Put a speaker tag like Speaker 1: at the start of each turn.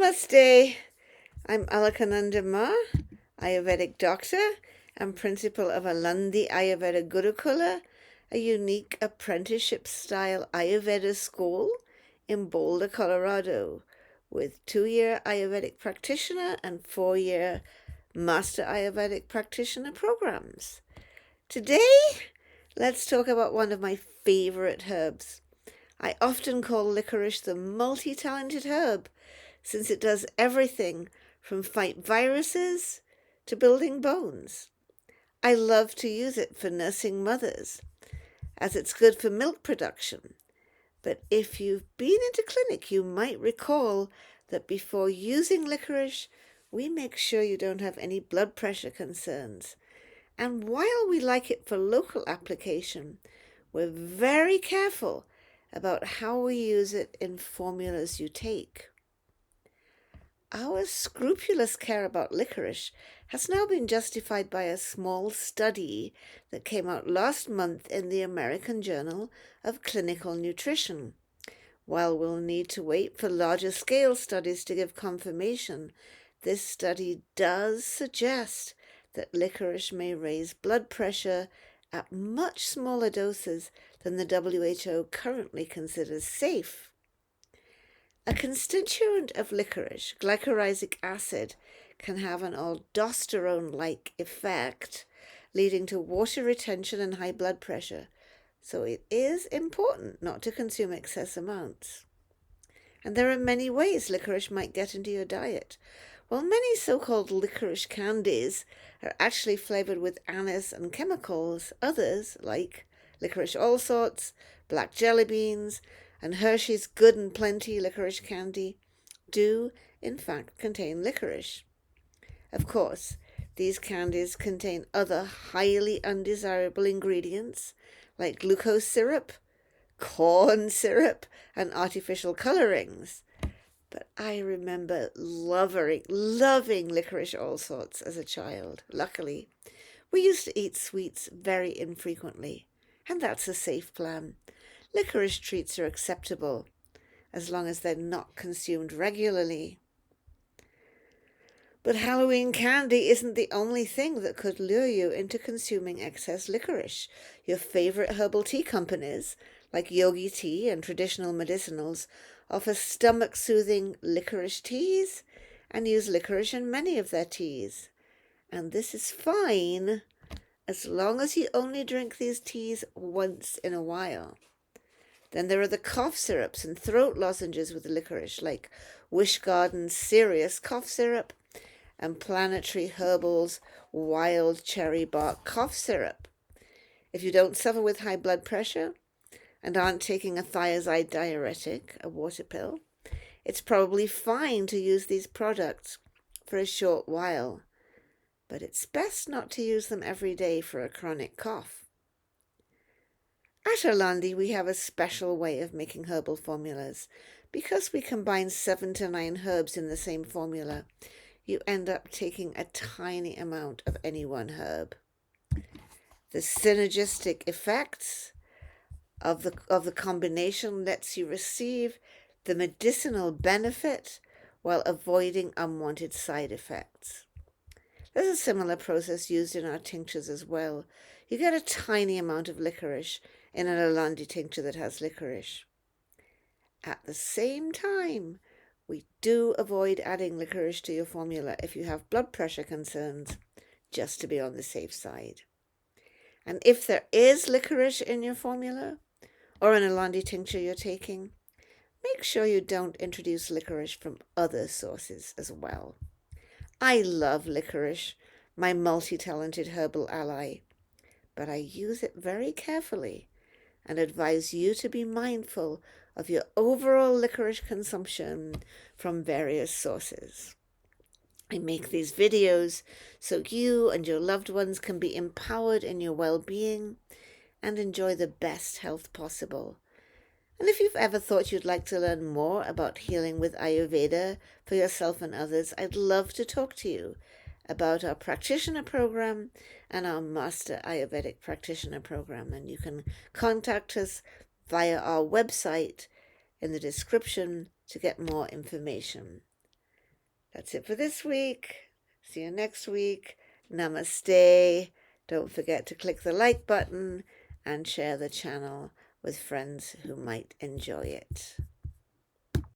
Speaker 1: Namaste. I'm Alakananda, Ayurvedic doctor and principal of Alandi Ayurveda Gurukula, a unique apprenticeship-style Ayurveda school in Boulder, Colorado, with 2-year Ayurvedic practitioner and 4-year Master Ayurvedic practitioner programs. Today, let's talk about one of my favorite herbs. I often call licorice the multi-talented herb, since it does everything from fight viruses to building bones. I love to use it for nursing mothers, as it's good for milk production. But if you've been into clinic, you might recall that before using licorice, we make sure you don't have any blood pressure concerns. And while we like it for local application, we're very careful about how we use it in formulas you take. Our scrupulous care about licorice has now been justified by a small study that came out last month in the American Journal of Clinical Nutrition. While we'll need to wait for larger scale studies to give confirmation, this study does suggest that licorice may raise blood pressure at much smaller doses than the WHO currently considers safe. A constituent of licorice, glycyrrhizic acid, can have an aldosterone-like effect, leading to water retention and high blood pressure, so it is important not to consume excess amounts. And there are many ways licorice might get into your diet. While many so-called licorice candies are actually flavored with anise and chemicals, others, like licorice all sorts, black jelly beans, and Hershey's Good and Plenty licorice candy, do in fact contain licorice. Of course, these candies contain other highly undesirable ingredients like glucose syrup, corn syrup, and artificial colorings. But I remember loving licorice all sorts as a child. Luckily, we used to eat sweets very infrequently, and that's a safe plan. Licorice treats are acceptable as long as they're not consumed regularly. But Halloween candy isn't the only thing that could lure you into consuming excess licorice. Your favorite herbal tea companies, like Yogi Tea and Traditional Medicinals, offer stomach-soothing licorice teas and use licorice in many of their teas. And this is fine as long as you only drink these teas once in a while. Then there are the cough syrups and throat lozenges with licorice, like Wish Garden's Serious Cough Syrup and Planetary Herbal's Wild Cherry Bark Cough Syrup. If you don't suffer with high blood pressure and aren't taking a thiazide diuretic, a water pill, it's probably fine to use these products for a short while. But it's best not to use them every day for a chronic cough. At Alandi, we have a special way of making herbal formulas. Because we combine 7 to 9 herbs in the same formula, you end up taking a tiny amount of any one herb. The synergistic effects of the combination lets you receive the medicinal benefit while avoiding unwanted side effects. There's a similar process used in our tinctures as well. You get a tiny amount of licorice in an Alandi tincture that has licorice. At the same time, we do avoid adding licorice to your formula if you have blood pressure concerns, just to be on the safe side. And if there is licorice in your formula, or an Alandi tincture you're taking, make sure you don't introduce licorice from other sources as well. I love licorice, my multi-talented herbal ally, but I use it very carefully and advise you to be mindful of your overall licorice consumption from various sources. I make these videos so you and your loved ones can be empowered in your well-being and enjoy the best health possible. And if you've ever thought you'd like to learn more about healing with Ayurveda for yourself and others, I'd love to talk to you about our practitioner program and our Master Ayurvedic Practitioner program. And you can contact us via our website in the description to get more information. That's it for this week. See you next week. Namaste. Don't forget to click the like button and share the channel with friends who might enjoy it.